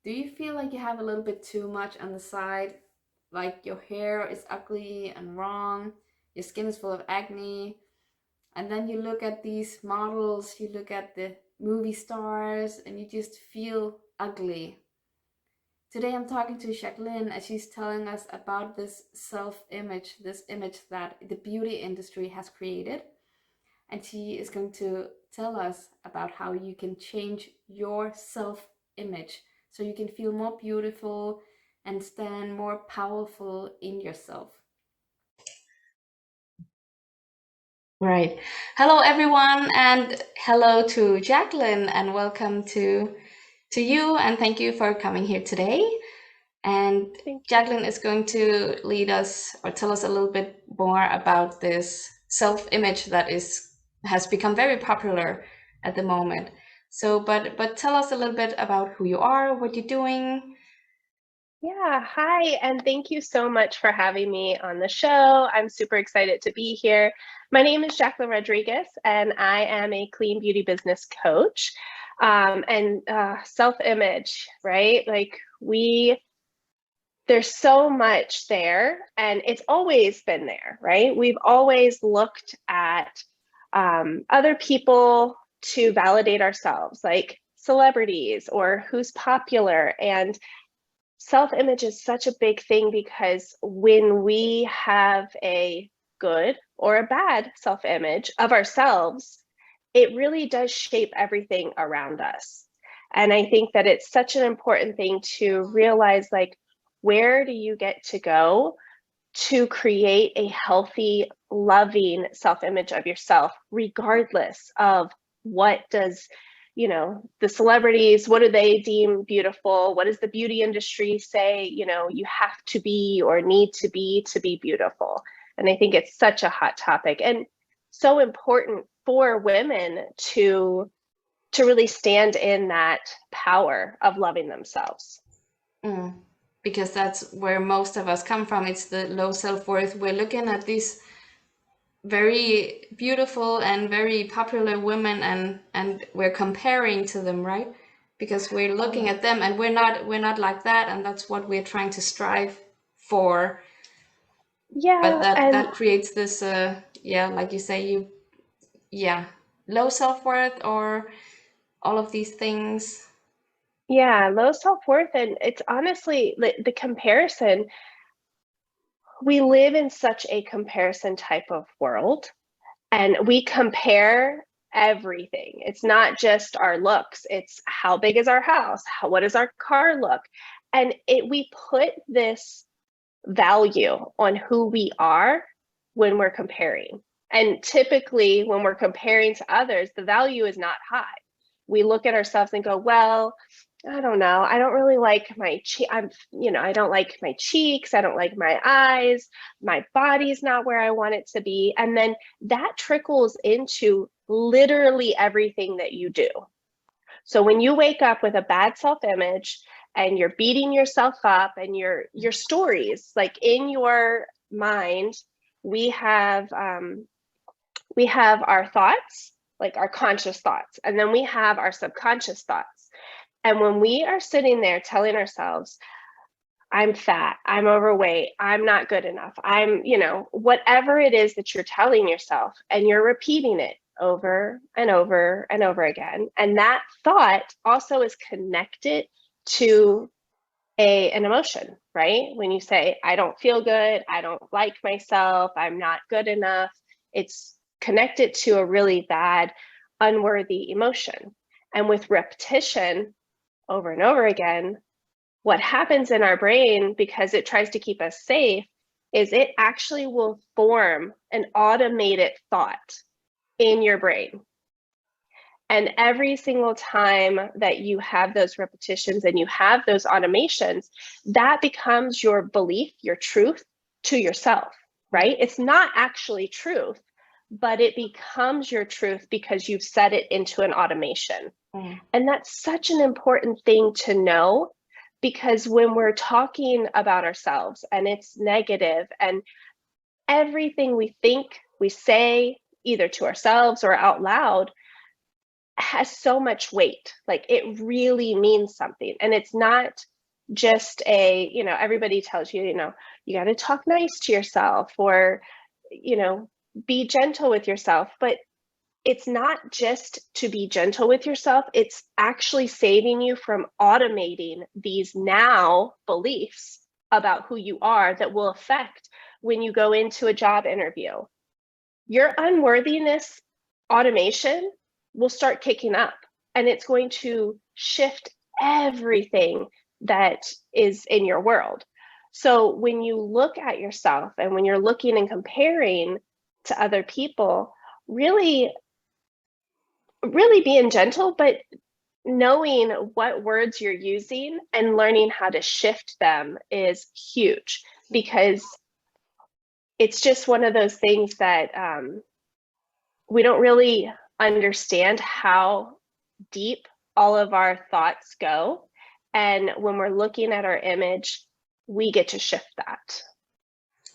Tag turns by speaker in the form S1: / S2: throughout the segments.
S1: Do you feel like you have a little bit too much on the side? Like your hair is ugly and wrong, your skin is full of acne, and then you look at these models, you look at the movie stars, and you just feel ugly. Today I'm talking to Jacqueline, and she's telling us about this self image, this image that the beauty industry has created. And she is going to tell us about how you can change your self image so you can feel more beautiful and stand more powerful in yourself. Right. Hello, everyone, and hello to Jacqueline, and welcome to you, and thank you for coming here today. And
S2: Thank you.
S1: Jacqueline is going to lead us or tell us a little bit more about this self-image that has become very popular at the moment. So, but tell us a little bit about who you are, what you're doing.
S2: Yeah, hi, and thank you so much for having me on the show. I'm super excited to be here. My name is Jacqueline Rodriguez, and I am a clean beauty business coach. And self-image, right? There's so much there, and it's always been there, right? We've always looked at other people to validate ourselves, like celebrities or who's popular. And self-image is such a big thing because when we have a good or a bad self-image of ourselves, it really does shape everything around us. And I think that it's such an important thing to realize, like, where do you get to go to create a healthy, loving self-image of yourself, regardless of what does, the celebrities, what do they deem beautiful? What does the beauty industry say, you have to be or need to be beautiful? And I think it's such a hot topic and so important for women to really stand in that power of loving themselves.
S1: Mm, because that's where most of us come from. It's the low self-worth. We're looking at these very beautiful and very popular women, and we're comparing to them, right? Because we're looking at them and we're not like that, and that's what we're trying to strive for. But
S2: Yeah,
S1: that
S2: and
S1: creates this yeah, like you say, yeah, low self-worth or all of these things.
S2: yeah, low self-worth. And it's honestly the comparison. We live in such a comparison type of world, and we compare everything. It's not just our looks, it's how big is our house, what does our car look? And we put this value on who we are when we're comparing. And typically, when we're comparing to others, the value is not high. We look at ourselves and go, well, I don't know. I don't really like my I don't like my cheeks. I don't like my eyes. My body's not where I want it to be. And then that trickles into literally everything that you do. So when you wake up with a bad self-image and you're beating yourself up and your stories, like in your mind, we have our thoughts, like our conscious thoughts, and then we have our subconscious thoughts. And when we are sitting there telling ourselves, I'm fat, I'm overweight, I'm not good enough, whatever it is that you're telling yourself, and you're repeating it over and over and over again. And that thought also is connected to an emotion, right? When you say, I don't feel good, I don't like myself, I'm not good enough, it's connected to a really bad, unworthy emotion. And with repetition over and over again, what happens in our brain, because it tries to keep us safe, is it actually will form an automated thought in your brain. And every single time that you have those repetitions and you have those automations, that becomes your belief, your truth to yourself, right? It's not actually truth, but it becomes your truth because you've set it into an automation. And that's such an important thing to know, because when we're talking about ourselves and it's negative and everything we think, we say, either to ourselves or out loud, has so much weight. Like it really means something. And it's not just a, you know, everybody tells you, you know, you got to talk nice to yourself, or, you know, be gentle with yourself. But it's not just to be gentle with yourself. It's actually saving you from automating these now beliefs about who you are that will affect when you go into a job interview. Your unworthiness automation will start kicking up, and it's going to shift everything that is in your world. So when you look at yourself and when you're looking and comparing to other people, really being gentle, but knowing what words you're using and learning how to shift them is huge, because it's just one of those things that we don't really understand how deep all of our thoughts go. And when we're looking at our image, we get to shift that.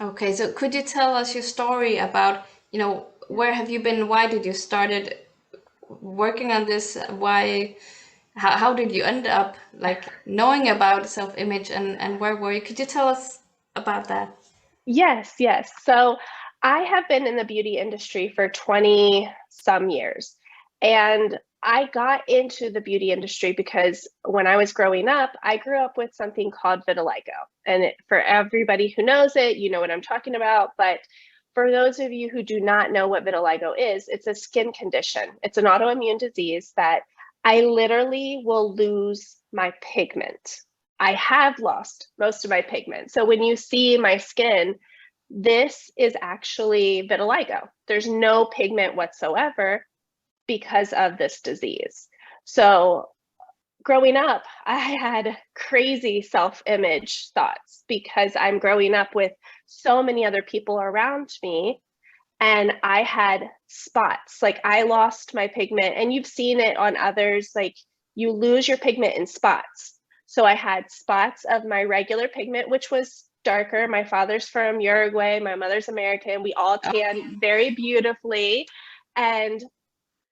S1: Okay, so could you tell us your story about, you know, where have you been? Why did you started working on this? Why, how did you end up like knowing about self-image, and where were you? Could you tell us about that?
S2: Yes, yes. So I have been in the beauty industry for 20 some years. And I got into the beauty industry because when I was growing up, I grew up with something called vitiligo. And for everybody who knows it, you know what I'm talking about. But for those of you who do not know what vitiligo is, it's a skin condition. It's an autoimmune disease that I literally will lose my pigment. I have lost most of my pigment. So when you see my skin, this is actually vitiligo. There's no pigment whatsoever because of this disease. So growing up, I had crazy self-image thoughts because I'm growing up with so many other people around me, and I had spots. Like I lost my pigment, and you've seen it on others, like you lose your pigment in spots. So I had spots of my regular pigment, which was darker. My father's from Uruguay, my mother's American. We all tan very beautifully. And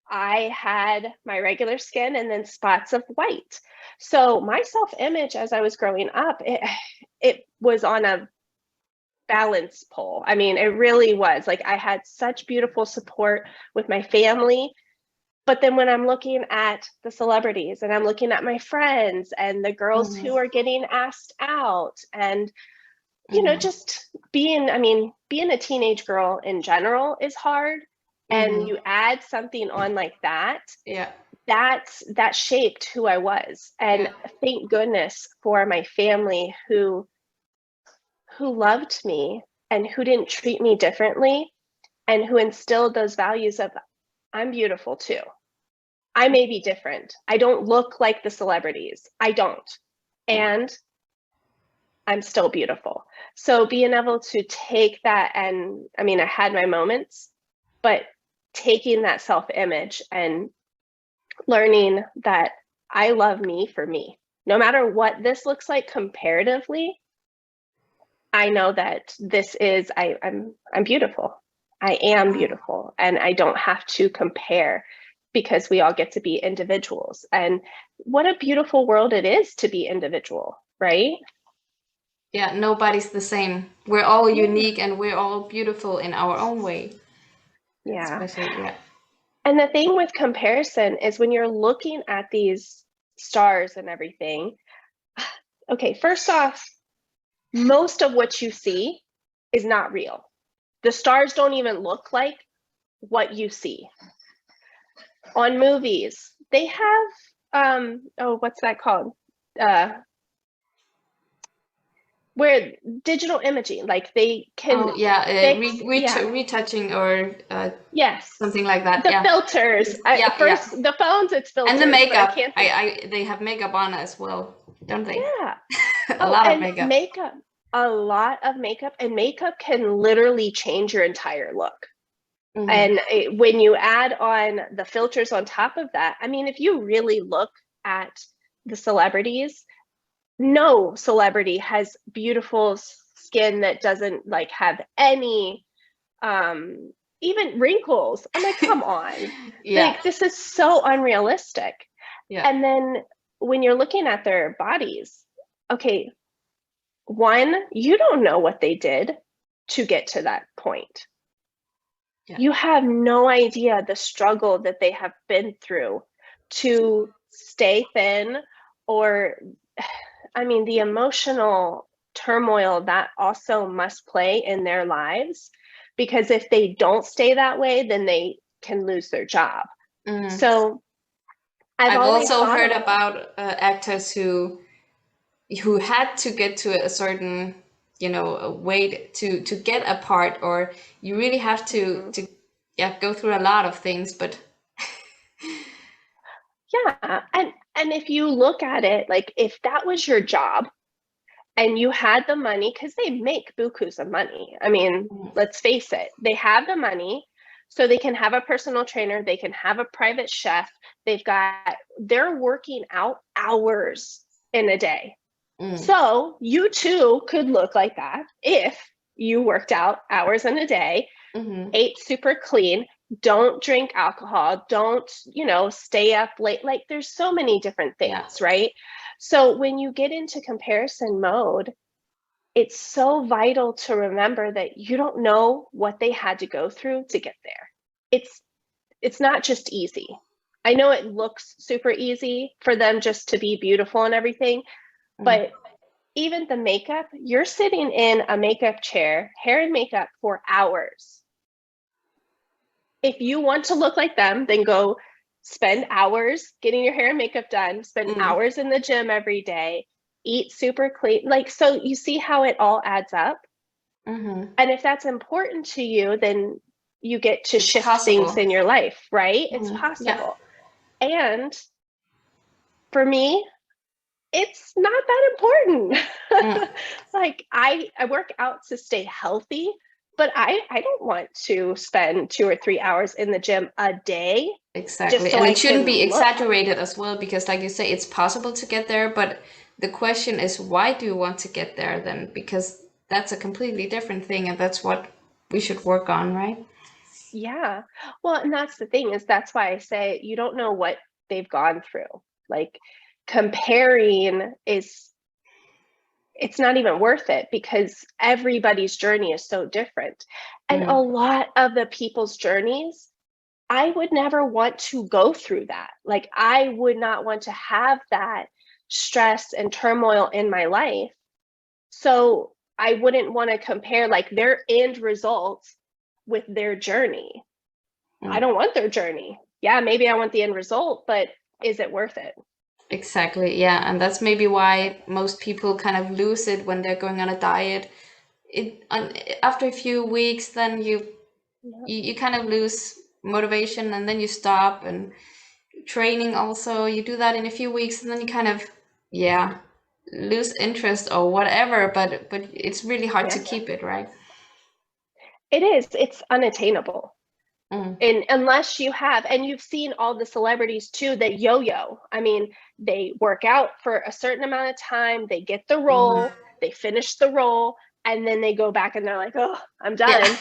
S2: I had my regular skin and then spots of white. So my self-image as I was growing up, it was on a balance pole. I mean, it really was. Like I had such beautiful support with my family. But then when I'm looking at the celebrities and I'm looking at my friends and the girls who are getting asked out, and you know, just being a teenage girl in general is hard. And you add something on like that,
S1: Yeah.
S2: that shaped who I was. And thank goodness for my family who loved me and who didn't treat me differently, and who instilled those values of I'm beautiful too. I may be different. I don't look like the celebrities. I don't. And I'm still beautiful. So being able to take that, and I mean, I had my moments, but taking that self-image and learning that I love me for me. No matter what this looks like comparatively, I know that this is, I'm beautiful. I am beautiful, and I don't have to compare, because we all get to be individuals. And what a beautiful world it is to be individual, right?
S1: Yeah, nobody's the same. We're all unique and we're all beautiful in our own way.
S2: Yeah.
S1: Especially, yeah.
S2: And the thing with comparison is when you're looking at these stars and everything, okay, first off, most of what you see is not real. The stars don't even look like what you see. On movies, they have, what's that called? Where digital imaging, like they can fix,
S1: retouching or
S2: yes,
S1: something like that.
S2: the filters. The phones, it's filters,
S1: and the makeup.
S2: But I can't
S1: they have makeup on as well, don't they?
S2: Yeah.
S1: A lot of makeup.
S2: A lot of makeup, and makeup can literally change your entire look. And when you add on the filters on top of that, I mean, if you really look at the celebrities, no celebrity has beautiful skin that doesn't like have any even wrinkles. I'm like, come on.
S1: Yeah.
S2: Like, this is so unrealistic.
S1: Yeah.
S2: And then when you're looking at their bodies, okay, one, you don't know what they did to get to that point.
S1: Yeah.
S2: You have no idea the struggle that they have been through to stay thin, or, I mean, the emotional turmoil that also must play in their lives, because if they don't stay that way, then they can lose their job.
S1: Mm.
S2: So I've always
S1: also
S2: thought
S1: heard about actors who had to get to a certain, you know, weight to get a part, or you really have to yeah, go through a lot of things. But
S2: yeah, and if you look at it, like, if that was your job and you had the money, because they make bukus of money. I mean, let's face it, they have the money, so they can have a personal trainer, they can have a private chef, they're working out hours in a day. So you too could look like that if you worked out hours in a day, ate super clean, don't drink alcohol, don't, you know, stay up late. Like, there's so many different things, right? So when you get into comparison mode, it's so vital to remember that you don't know what they had to go through to get there. It's not just easy. I know it looks super easy for them just to be beautiful and everything, but even the makeup, you're sitting in a makeup chair, hair and makeup for hours. If you want to look like them, then go spend hours getting your hair and makeup done, spend hours in the gym every day, eat super clean. Like, so you see how it all adds up? And if that's important to you, then you get to shift things in your life, right? It's possible. And for me, it's not that important. Like, I work out to stay healthy, but I don't want to spend 2 or 3 hours in the gym a day.
S1: Exactly.
S2: Just so
S1: And
S2: I
S1: it shouldn't
S2: can
S1: be
S2: look.
S1: exaggerated as well, because like you say, it's possible to get there, but the question is, why do you want to get there then? Because that's a completely different thing, and that's what we should work on, right?
S2: Yeah. Well, and that's the thing, is that's why I say you don't know what they've gone through. Like, comparing it's not even worth it, because everybody's journey is so different. And a lot of the people's journeys, I would never want to go through that. Like, I would not want to have that stress and turmoil in my life. So I wouldn't want to compare like their end results with their journey. I don't want their journey. Yeah, maybe I want the end result, but is it worth it?
S1: Exactly. Yeah. And that's maybe why most people kind of lose it when they're going on a diet. After a few weeks, then you kind of lose motivation, and then you stop. And training also, you do that in a few weeks, and then you kind of, yeah, lose interest or whatever. But it's really hard to
S2: Yeah,
S1: keep it, right?
S2: it is. It's unattainable. And unless you have, and you've seen all the celebrities too that yo-yo. I mean, they work out for a certain amount of time, they get the role, they finish the role, and then they go back and they're like, oh, I'm done.
S1: Yeah.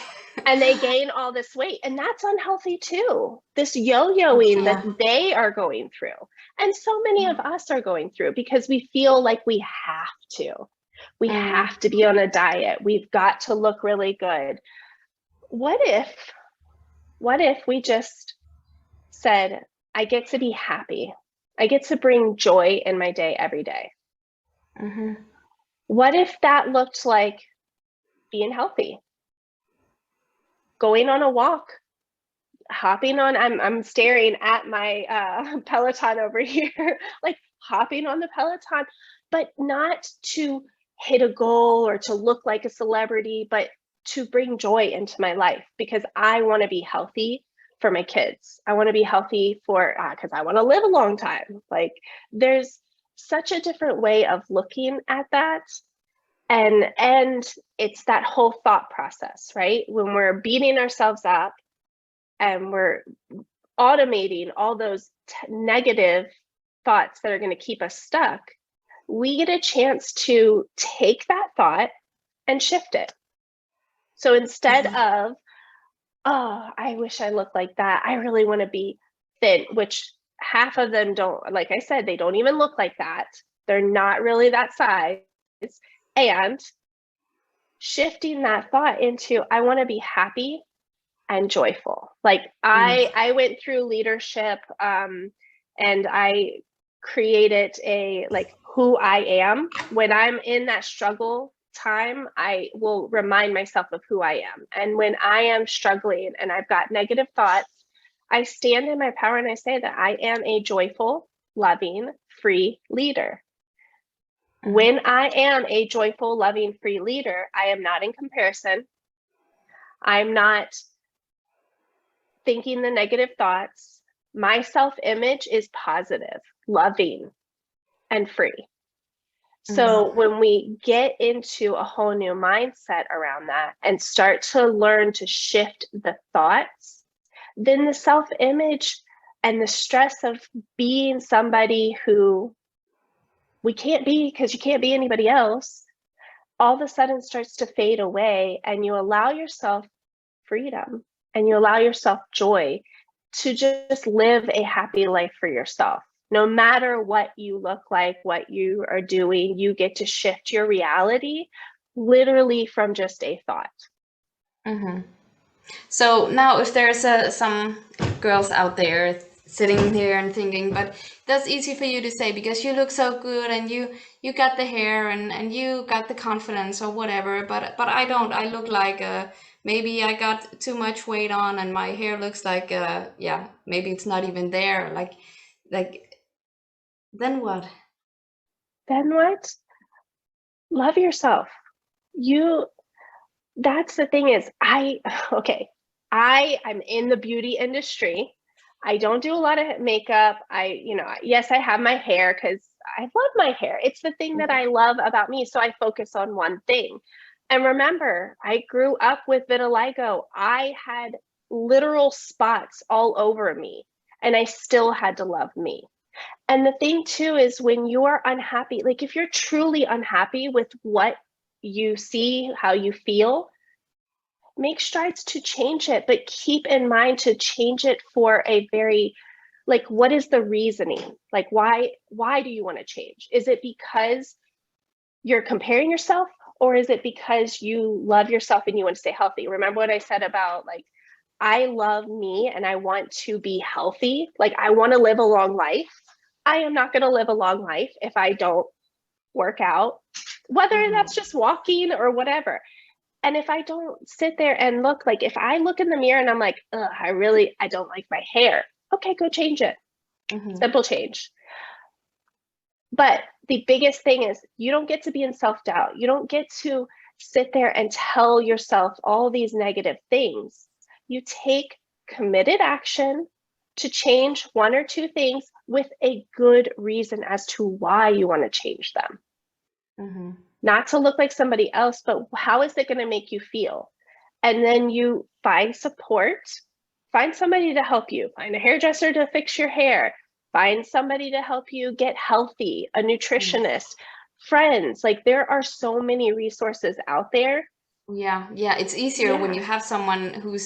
S2: And they gain all this weight. And that's unhealthy too. This yo-yoing that they are going through. And so many of us are going through, because we feel like we have to. We have to be on a diet. We've got to look really good. What if we just said, I get to be happy. I get to bring joy in my day every day. What if that looked like being healthy, going on a walk, hopping on, I'm staring at my Peloton over here, like hopping on the Peloton, but not to hit a goal or to look like a celebrity, but to bring joy into my life, because I want to be healthy for my kids. I want to be healthy for, because I want to live a long time. Like, there's such a different way of looking at that. And it's that whole thought process, right? When we're beating ourselves up and we're automating all those negative thoughts that are going to keep us stuck, we get a chance to take that thought and shift it. So instead of, oh, I wish I looked like that. I really want to be thin, which half of them don't, like I said, they don't even look like that. They're not really that size. And shifting that thought into, I want to be happy and joyful. Like I went through leadership, and I created a like who I am. When I'm in that struggle time, I will remind myself of who I am. And when I am struggling and I've got negative thoughts, I stand in my power and I say that I am a joyful, loving, free leader. When I am a joyful, loving, free leader, I am not in comparison. I'm not thinking the negative thoughts. My self-image is positive, loving, and free. So when we get into a whole new mindset around that and start to learn to shift the thoughts, then the self-image and the stress of being somebody who we can't be because you can't be anybody else, all of a sudden starts to fade away, and you allow yourself freedom and you allow yourself joy to just live a happy life for yourself. No matter what you look like, what you are doing, you get to shift your reality literally from just a thought.
S1: So now if there's some girls out there sitting here and thinking, but that's easy for you to say because you look so good and you got the hair and you got the confidence or whatever, but I don't. I look like maybe I got too much weight on and my hair looks like yeah, maybe it's not even there. Like then what?
S2: Then what? Love yourself. You That's the thing is I'm in the beauty industry. I don't do a lot of makeup. Yes, I have my hair because I love my hair. It's the thing that I love about me. So I focus on one thing. And remember, I grew up with vitiligo. I had literal spots all over me, and I still had to love me. And the thing too is when you're unhappy, like if you're truly unhappy with what you see, how you feel, make strides to change it, but keep in mind to change it for a very, like, what is the reasoning? Like, why do you want to change? Is it because you're comparing yourself, or is it because you love yourself and you want to stay healthy? Remember what I said about like, I love me and I want to be healthy. Like, I want to live a long life. I am not going to live a long life if I don't work out, whether that's just walking or whatever. And if I don't sit there and look, like if I look in the mirror and I'm like, I don't like my hair. Okay, go change it. Simple change. But the biggest thing is you don't get to be in self-doubt. You don't get to sit there and tell yourself all these negative things. You take committed action to change one or two things with a good reason as to why you want to change them. Not to look like somebody else, but how is it going to make you feel? And then you find support, find somebody to help you, find a hairdresser to fix your hair, find somebody to help you get healthy, a nutritionist, friends. Like there are so many resources out there.
S1: Yeah, it's easier when you have someone who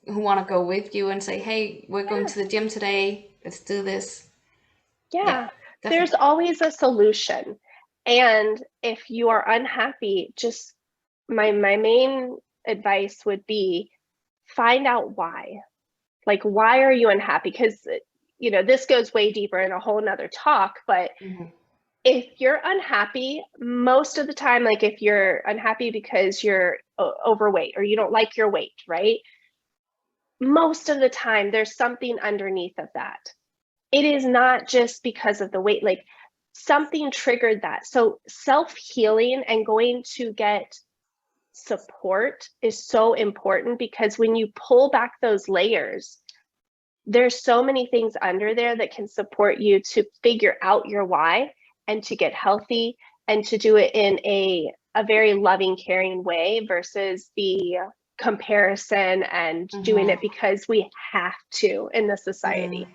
S1: want to go with you and say, "Hey, we're going to the gym today. Let's do this."
S2: Yeah, there's always a solution. And if you are unhappy, just my main advice would be find out why. Like, why are you unhappy? Because, this goes way deeper in a whole nother talk, but if you're unhappy, most of the time, like if you're unhappy because you're overweight or you don't like your weight, right? Most of the time, there's something underneath of that. It is not just because of the weight, like something triggered that. So self-healing and going to get support is so important, because when you pull back those layers, there's so many things under there that can support you to figure out your why and to get healthy and to do it in a very loving, caring way versus the comparison and doing it because we have to in the society.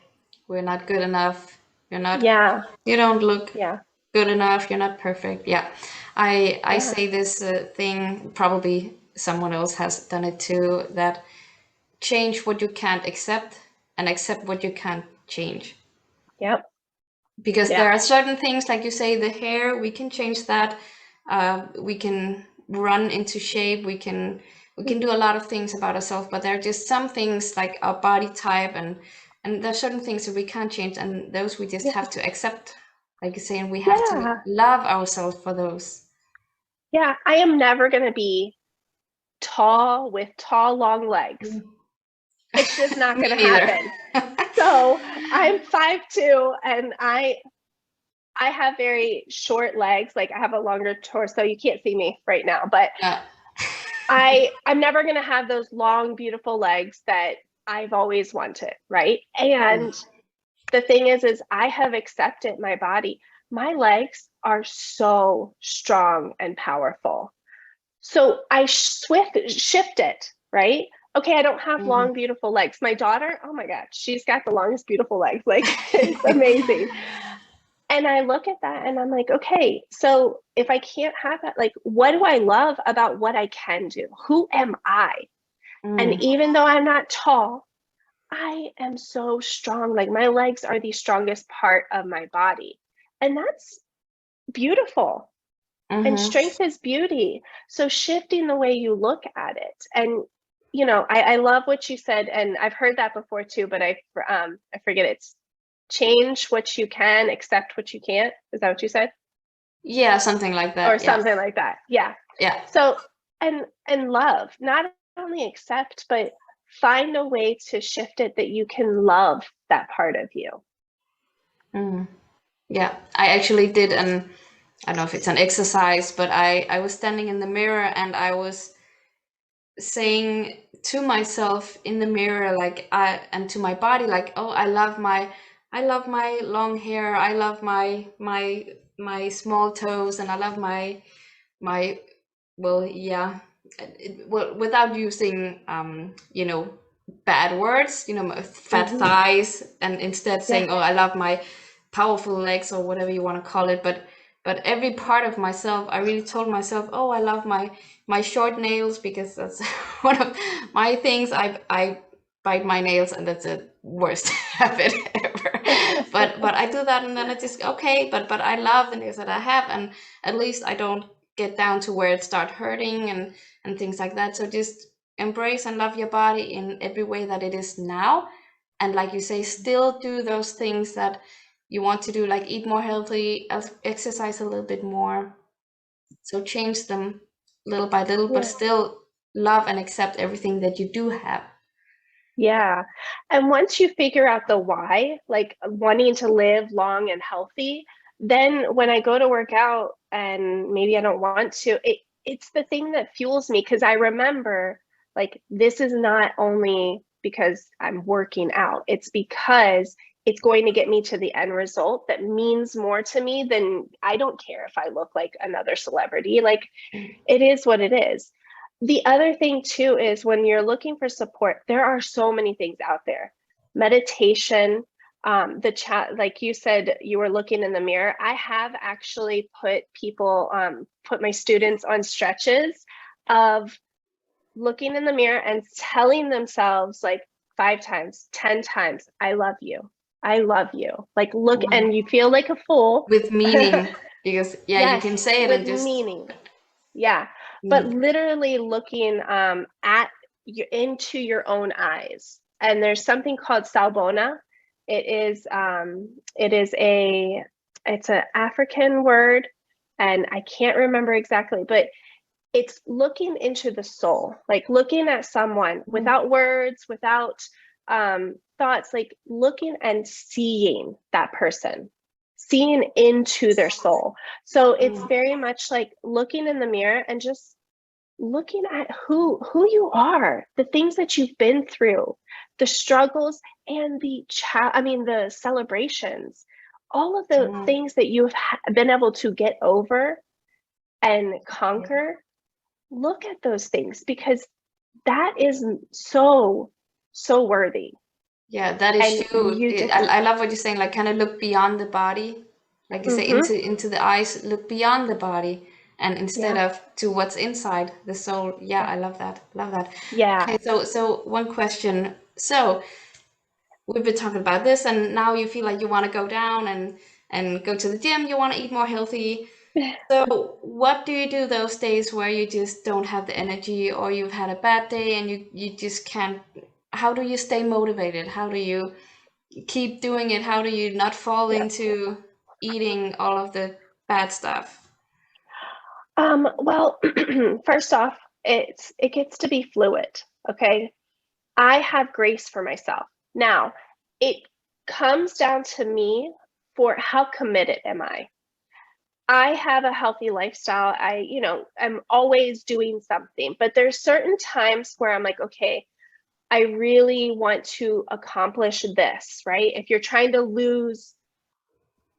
S1: We're not good enough. You're not.
S2: Yeah.
S1: You don't look
S2: Yeah.
S1: good enough. You're not perfect. Yeah. I say this thing, probably someone else has done it too, that change what you can't accept and accept what you can't change.
S2: Yep.
S1: Because
S2: Yeah.
S1: there are certain things, like you say, the hair, we can change that. We can run into shape. We can do a lot of things about ourselves, but there are just some things like our body type, and there's certain things that we can't change, and those we just
S2: Yeah.
S1: have to accept. Like you say, and we have to
S2: Yeah.
S1: love ourselves for those.
S2: Yeah. I am never going to be tall with tall, long legs. It's just not going to happen. So I'm 5'2", and I have very short legs. Like, I have a longer torso. You can't see me right now, but
S1: Yeah.
S2: I'm never going to have those long, beautiful legs that I've always wanted, right? And the thing is I have accepted my body. My legs are so strong and powerful. So I shift it, right? Okay, I don't have long, beautiful legs. My daughter, oh my God, she's got the longest, beautiful legs. Like, it's amazing. And I look at that and I'm like, okay, so if I can't have that, like, what do I love about what I can do? Who am I? And even though I'm not tall, I am so strong. Like, my legs are the strongest part of my body. And that's beautiful. And strength is beauty. So shifting the way you look at it. And, you know, I love what you said, and I've heard that before too, but I forget, it's change what you can, accept what you can't. Is that what you said?
S1: Yeah, something like that.
S2: Or something like that. Yeah.
S1: Yeah.
S2: So, and love, not only accept, but find a way to shift it that you can love that part of you.
S1: Yeah, I actually did I don't know if it's an exercise, but I was standing in the mirror and I was saying to myself in the mirror, like, and to my body, like, oh, I love my long hair, I love my small toes, and I love my well, yeah, well, without using you know, bad words, you know, fat thighs, and instead saying,
S2: Yeah.
S1: oh, I love my powerful legs, or whatever you want to call it. But every part of myself, I really told myself, oh, I love my short nails, because that's one of my things. I bite my nails, and that's the worst habit ever. But I do that, and then it's just okay. But I love the nails that I have, and at least I don't get down to where it start hurting and things like that. So just embrace and love your body in every way that it is now, and like you say, still do those things that you want to do, like eat more healthy, exercise a little bit more. So change them little by little, but
S2: Yeah.
S1: still love and accept everything that you do have.
S2: Yeah. And once you figure out the why, like wanting to live long and healthy, then when I go to work out and maybe I don't want to, it's the thing that fuels me, because I remember, like, this is not only because I'm working out, it's because it's going to get me to the end result that means more to me than, I don't care if I look like another celebrity. Like, it is what it is. The other thing too is, when you're looking for support, there are so many things out there. Meditation, the chat, like you said, you were looking in the mirror. I have actually put my students on stretches of looking in the mirror and telling themselves, like, 5 times, 10 times, I love you. I love you. Like, look, and you feel like a fool.
S1: With meaning, because yeah, you
S2: Yes,
S1: can say it
S2: with
S1: and just
S2: meaning. Yeah, but literally looking at into your own eyes. And there's something called salbona. It's an African word, and I can't remember exactly, but it's looking into the soul, like looking at someone without words, without thoughts, like looking and seeing that person, seeing into their soul. So it's very much like looking in the mirror and just looking at who you are, the things that you've been through, the struggles, and the celebrations, all of the things that you've been able to get over and conquer. Look at those things, because that is so worthy.
S1: yeah, that is
S2: And
S1: true.
S2: you just
S1: I love what you're saying, like kind of look beyond the body, like you say, into the eyes, look beyond the body, and instead of to what's inside the soul. Yeah, I love that. Love that.
S2: Yeah.
S1: Okay, so one question. So we've been talking about this, and now you feel like you want to go down and go to the gym, you want to eat more healthy. So what do you do those days where you just don't have the energy, or you've had a bad day and you just can't? How do you stay motivated? How do you keep doing it? How do you not fall
S2: Yeah.
S1: into eating all of the bad stuff?
S2: Well, first off, it gets to be fluid. Okay. I have grace for myself. Now, it comes down to me for how committed am I? I have a healthy lifestyle. I'm always doing something, but there's certain times where I'm like, okay, I really want to accomplish this, right? If you're trying to lose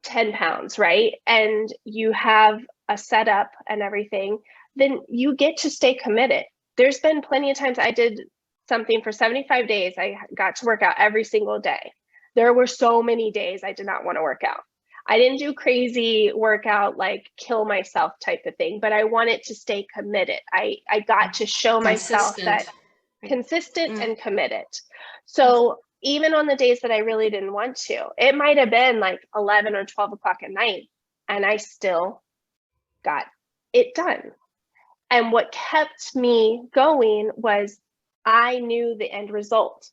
S2: 10 pounds, right? And you have a setup and everything, then you get to stay committed. There's been plenty of times I did something for 75 days. I got to work out every single day. There were so many days I did not want to work out. I didn't do crazy workout, like kill myself type of thing, but I wanted to stay committed. I got to show myself that
S1: Consistent.
S2: consistent
S1: Mm.
S2: and committed. So even on the days that I really didn't want to, it might have been like 11 or 12 o'clock at night, and I still got it done. And what kept me going was I knew the end result.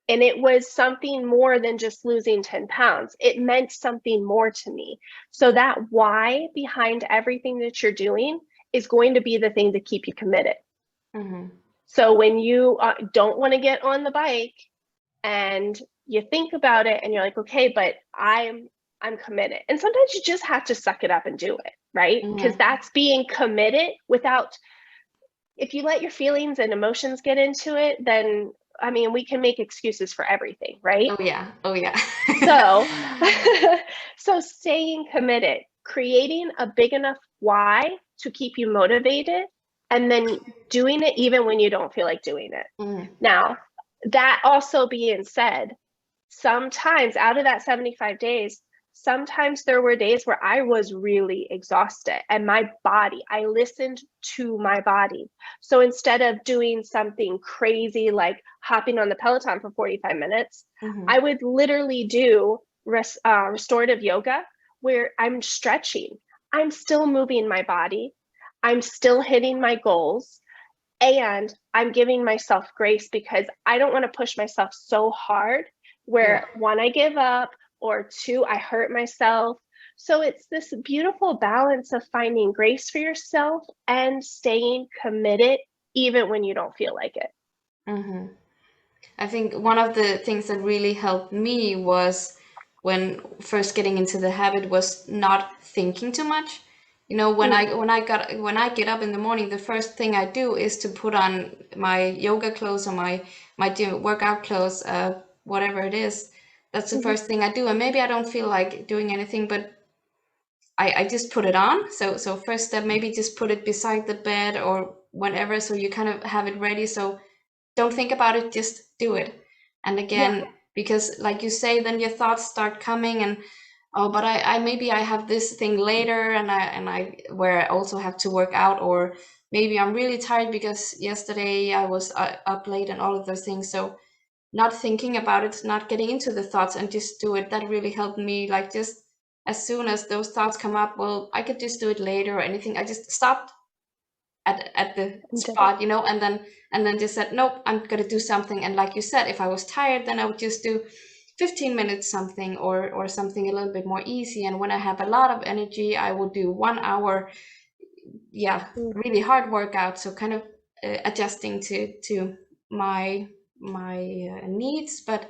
S2: And it was something more than just losing 10 pounds. It meant something more to me. So that why behind everything that you're doing is going to be the thing to keep you committed.
S1: Mm-hmm.
S2: So when you don't want to get on the bike and you think about it and you're like, okay, but I'm committed. And sometimes you just have to suck it up and do it, right? Because
S1: Mm-hmm.
S2: that's being committed without, if you let your feelings and emotions get into it, then I mean, we can make excuses for everything, right?
S1: Oh yeah. Oh yeah.
S2: So, so staying committed, creating a big enough why to keep you motivated, and then doing it even when you don't feel like doing it.
S1: Mm.
S2: Now, that also being said, sometimes out of that 75 days, sometimes there were days where I was really exhausted and my body, I listened to my body. So instead of doing something crazy like hopping on the Peloton for 45 minutes,
S1: Mm-hmm.
S2: I would literally do restorative yoga where I'm stretching. I'm still moving my body. I'm still hitting my goals. And I'm giving myself grace because I don't want to push myself so hard where one, I give up, or two, I hurt myself. So it's this beautiful balance of finding grace for yourself and staying committed even when you don't feel like it.
S1: Mm-hmm. I think one of the things that really helped me was when first getting into the habit was not thinking too much. You know, when I get up in the morning, the first thing I do is to put on my yoga clothes or my gym workout clothes, whatever it is. That's the
S2: Mm-hmm.
S1: first thing I do, and maybe I don't feel like doing anything, but I just put it on. So first step, maybe just put it beside the bed or whenever, so you kind of have it ready. So don't think about it, just do it. And
S2: Yeah.
S1: again, because like you say, then your thoughts start coming and oh, but I maybe I have this thing later and I where I also have to work out, or maybe I'm really tired because yesterday I was up late and all of those things. So not thinking about it, not getting into the thoughts and just do it, that really helped me. Like just as soon as those thoughts come up, well, I could just do it later or anything. I just stopped at the
S2: And did it.
S1: spot, you know, and then just said, nope, I'm gonna do something. And like you said, if I was tired, then I would just do 15 minutes something or something a little bit more easy. And when I have a lot of energy, I would do 1 hour, yeah,
S2: Mm.
S1: really hard workout. So kind of adjusting to my needs, but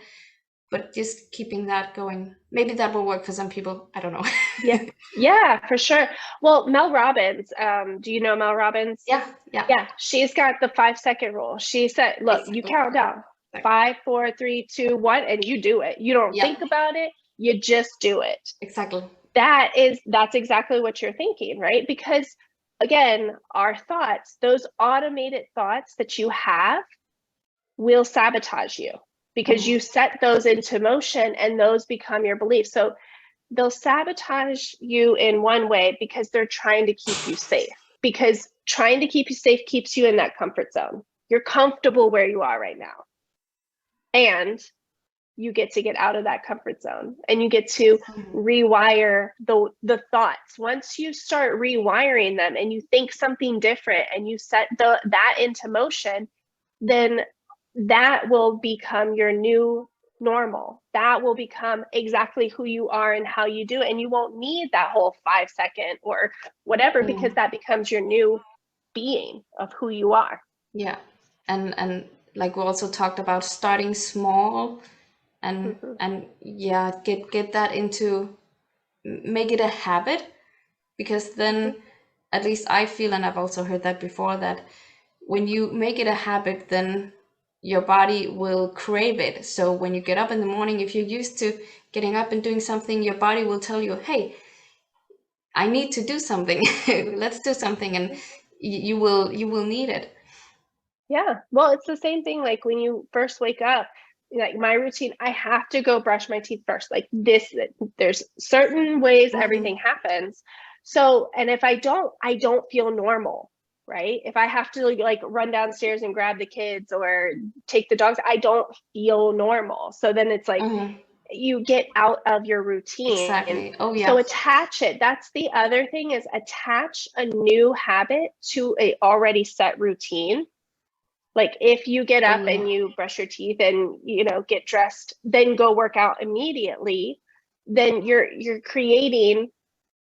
S1: just keeping that going. Maybe that will work for some people. I don't know.
S2: Yeah. Yeah, for sure. Well, Mel Robbins, do you know Mel Robbins?
S1: Yeah, yeah,
S2: Yeah, she's got the 5-second rule. She said, look, you
S1: exactly.
S2: count down 5, 4, 3, 2, 1, and you do it. You don't
S1: Yeah,
S2: think about it, you just do it.
S1: exactly.
S2: That's exactly what you're thinking, right? Because again, our thoughts, those automated thoughts that you have will sabotage you because
S1: Mhm.
S2: you set those into motion and those become your beliefs. So they'll sabotage you in one way because they're trying to keep you safe. Because trying to keep you safe keeps you in that comfort zone. You're comfortable where you are right now. And you get to get out of that comfort zone and you get to rewire the thoughts. Once you start rewiring them and you think something different and you set that into motion, then that will become your new normal. That will become exactly who you are and how you do it. And you won't need that whole 5 second or whatever, because that becomes your new being of who you are.
S1: Yeah. And like we also talked about starting small and yeah, get that into, make it a habit, because then at least I feel, and I've also heard that before, that when you make it a habit, then your body will crave it. So when you get up in the morning, if you're used to getting up and doing something, your body will tell you, hey, I need to do something. Let's do something, and you will need it.
S2: Yeah. Well, it's the same thing like when you first wake up, like my routine, I have to go brush my teeth first. Like this, there's certain ways everything happens. So, and if I don't feel normal, right? If I have to like run downstairs and grab the kids or take the dogs, I don't feel normal. So then it's like you get out of your routine.
S1: Exactly. Oh yeah.
S2: So attach it. That's the other thing, is attach a new habit to a already set routine. Like if you get up and you brush your teeth and, you know, get dressed, then go work out immediately, then you're creating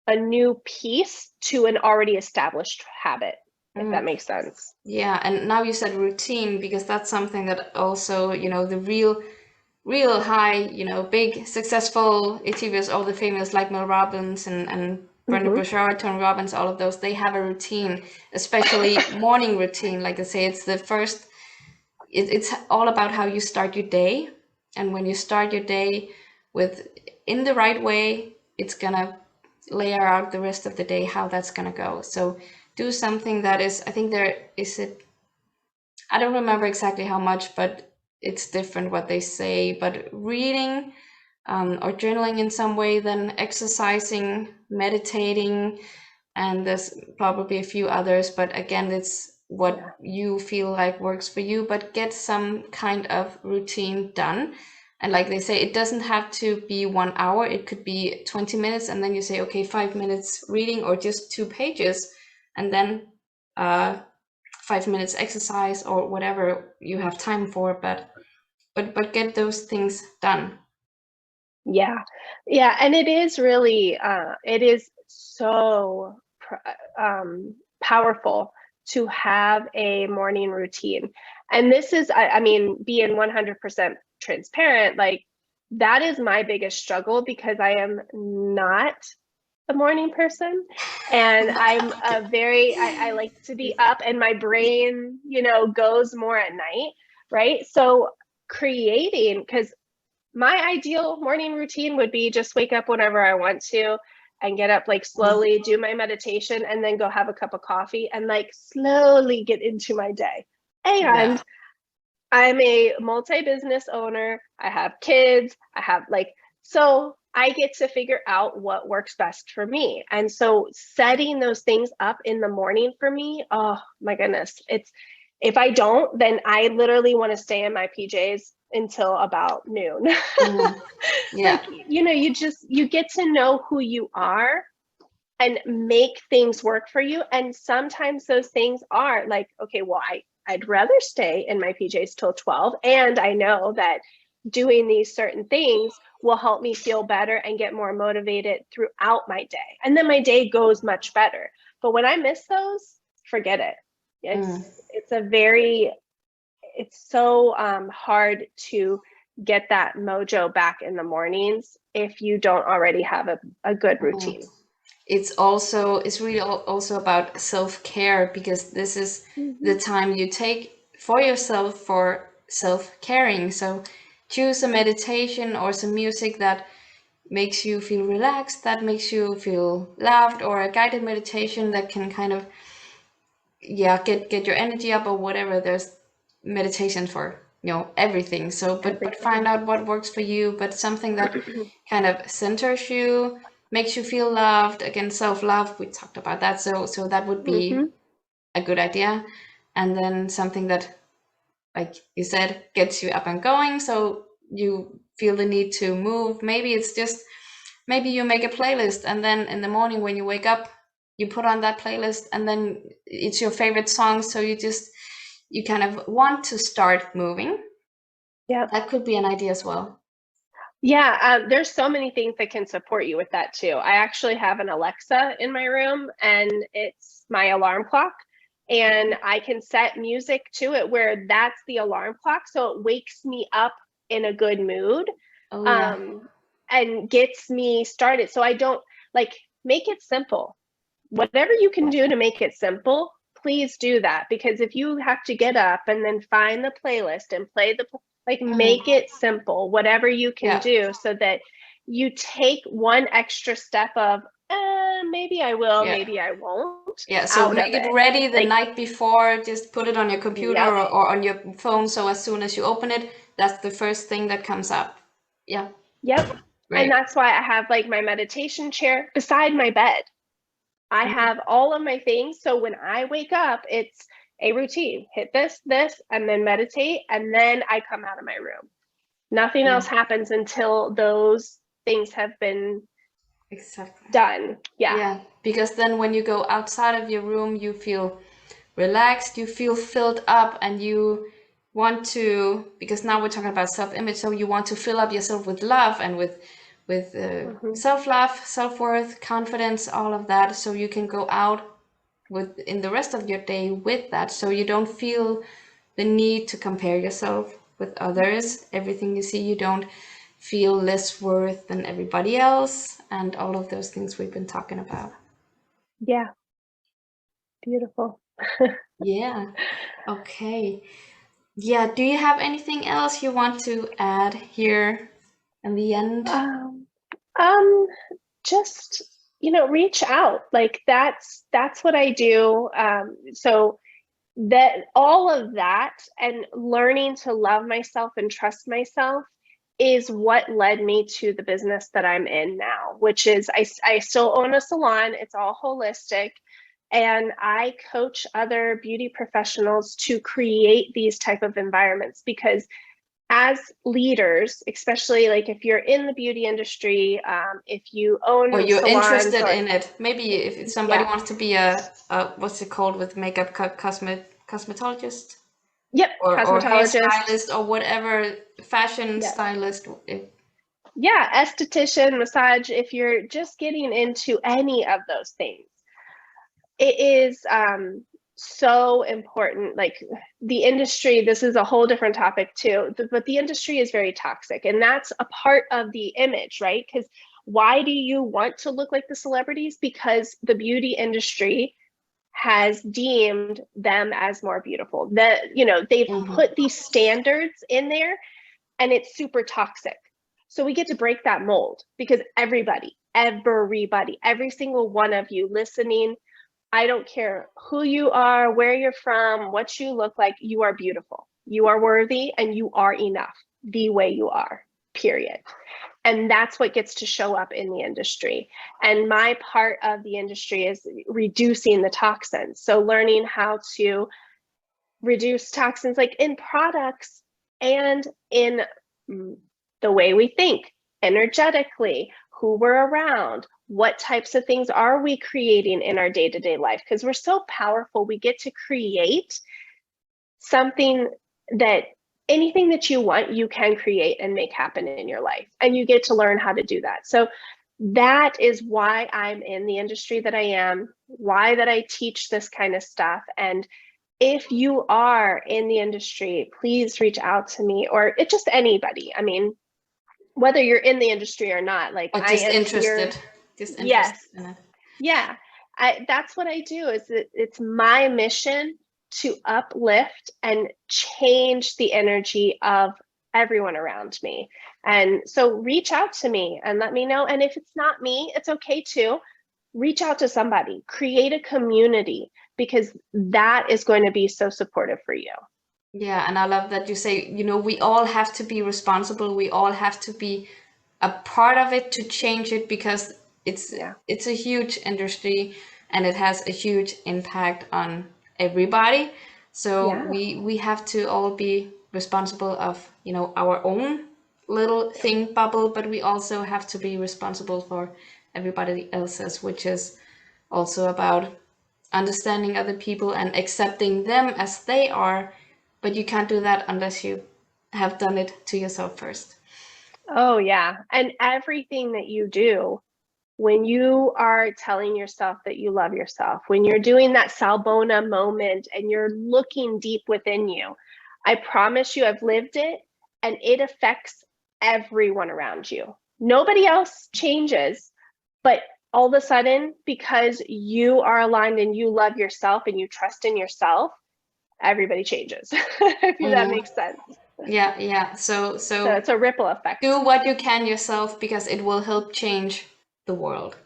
S2: a new piece to an already established habit, if that makes sense.
S1: Yeah, and now you said routine, because that's something that also, you know, the real high, you know, big successful achievers, all the famous like Mel Robbins and Brenda Bouchard, Tony Robbins, all of those, they have a routine, especially morning routine. Like I say, it's the first, it's all about how you start your day. And when you start your day with in the right way, it's gonna layer out the rest of the day, how that's gonna go. So do something that is, I think there is it, I don't remember exactly how much, but it's different what they say, but reading or journaling in some way, then exercising, meditating, and there's probably a few others, but again, it's what you feel like works for you, but get some kind of routine done. And like they say, it doesn't have to be 1 hour, it could be 20 minutes, and then you say, okay, 5 minutes reading or just 2 pages, and then 5 minutes exercise or whatever you have time for, but get those things done.
S2: Yeah. Yeah. And it is really, it is so powerful to have a morning routine. And this is, I mean, being 100% transparent, like that is my biggest struggle, because I am not a morning person. And I'm a very, I like to be up and my brain, you know, goes more at night. Right. So creating, because my ideal morning routine would be just wake up whenever I want to and get up like slowly, do my meditation, and then go have a cup of coffee and like slowly get into my day. And I'm a multi-business owner. I have kids. I have like, so I get to figure out what works best for me. And so setting those things up in the morning for me, oh my goodness, it's, if I don't, then I literally want to stay in my PJs until about noon.
S1: Yeah.
S2: Like, you know, you get to know who you are and make things work for you. And sometimes those things are like, okay, well, I'd rather stay in my PJs till 12. And I know that doing these certain things will help me feel better and get more motivated throughout my day. And then my day goes much better. But when I miss those, forget it. It's so hard to get that mojo back in the mornings if you don't already have a good routine.
S1: It's really also about self-care, because this is the time you take for yourself, for self-caring. So choose a meditation or some music that makes you feel relaxed, that makes you feel loved, or a guided meditation that can kind of get your energy up, or whatever there's meditation for. everything. So, but find out what works for you, but something that kind of centers you, makes you feel loved. Again, self-love, we talked about that. So that would be a good idea. And then something that, like you said, gets you up and going, so you feel the need to move. Maybe you make a playlist, and then in the morning when you wake up, you put on that playlist, and then it's your favorite song, so you kind of want to start moving.
S2: Yeah.
S1: That could be an idea as well.
S2: Yeah, there's so many things that can support you with that too. I actually have an Alexa in my room, and it's my alarm clock, and I can set music to it where that's the alarm clock, so it wakes me up in a good mood.
S1: Oh yeah.
S2: And gets me started. So I don't make it simple. Whatever you can do to make it simple, please do that, because if you have to get up and then find the playlist and play make it simple, whatever you can do, so that you take one extra step of maybe I will, maybe I won't.
S1: Yeah, so make it ready the night before. Just put it on your computer or on your phone, so as soon as you open it, that's the first thing that comes up. Yeah.
S2: Yep.
S1: Right.
S2: And that's why I have my meditation chair beside my bed. I have all of my things, so when I wake up, it's a routine. Hit this, and then meditate, and then I come out of my room. Nothing else happens until those things have been done.
S1: Yeah, because then when you go outside of your room, you feel relaxed, you feel filled up, and you want to, because now we're talking about self-image, so you want to fill up yourself with love and with self-love, self-worth, confidence, all of that, so you can go out in the rest of your day with that, so you don't feel the need to compare yourself with others. Everything you see, you don't feel less worth than everybody else, and all of those things we've been talking about.
S2: Yeah. Beautiful.
S1: Yeah. Okay. Yeah, do you have anything else you want to add here in the end?
S2: Just reach out. That's what I do. So that all of that and learning to love myself and trust myself is what led me to the business that I'm in now, which is I still own a salon. It's all holistic. And I coach other beauty professionals to create these type of environments, because as leaders, especially if you're in the beauty industry, if you own
S1: or you're
S2: salons,
S1: interested in it, maybe if somebody wants to be a what's it called with makeup, cosmetologist?
S2: Yep,
S1: or
S2: cosmetologist,
S1: hairstylist, or whatever, fashion stylist.
S2: Yeah, esthetician, massage, if you're just getting into any of those things, it is so important. The industry, this is a whole different topic too, but the industry is very toxic, and that's a part of the image, right? Because why do you want to look like the celebrities? Because the beauty industry has deemed them as more beautiful. They've put these standards in there, and it's super toxic. So we get to break that mold, because everybody, every single one of you listening, I don't care who you are, where you're from, what you look like, you are beautiful. You are worthy, and you are enough the way you are, period. And that's what gets to show up in the industry. And my part of the industry is reducing the toxins. So learning how to reduce toxins in products and in the way we think, energetically, who we're around, what types of things are we creating in our day-to-day life? Because we're so powerful, we get to create something that anything that you want, you can create and make happen in your life. And you get to learn how to do that. So that is why I'm in the industry that I am, why that I teach this kind of stuff. And if you are in the industry, please reach out to me, or just anybody. I mean, whether you're in the industry or not,
S1: or just interested.
S2: Yes. In it. Yeah. That's what I do. It's my mission to uplift and change the energy of everyone around me. And so reach out to me and let me know. And if it's not me, it's okay too. Reach out to somebody, create a community, because that is going to be so supportive for you.
S1: Yeah, and I love that you say, we all have to be responsible. We all have to be a part of it to change it, because it's
S2: Yeah.
S1: it's a huge industry and it has a huge impact on everybody. So
S2: Yeah.
S1: we have to all be responsible of, our own little thing bubble, but we also have to be responsible for everybody else's, which is also about understanding other people and accepting them as they are, but you can't do that unless you have done it to yourself first.
S2: Oh, yeah. And everything that you do, when you are telling yourself that you love yourself, when you're doing that Salbona moment and you're looking deep within you, I promise you, I've lived it, and it affects everyone around you. Nobody else changes, but all of a sudden, because you are aligned and you love yourself and you trust in yourself, everybody changes. If that
S1: Mm,
S2: makes sense.
S1: yeah, yeah.
S2: So
S1: So
S2: it's a ripple effect.
S1: do what you can yourself, because it will help change the world.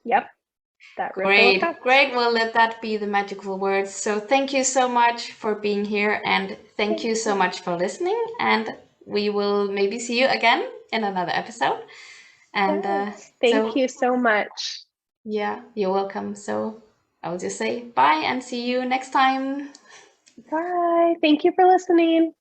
S2: Yep, that ripple
S1: Great,
S2: effect.
S1: great. Well, let that be the magical words. So thank you so much for being here, and thank you so much for listening. And we will maybe see you again in another episode. And
S2: Yes, thank
S1: so,
S2: you so much.
S1: yeah, you're welcome. So I'll just say bye and see you next time.
S2: Bye. Thank you for listening.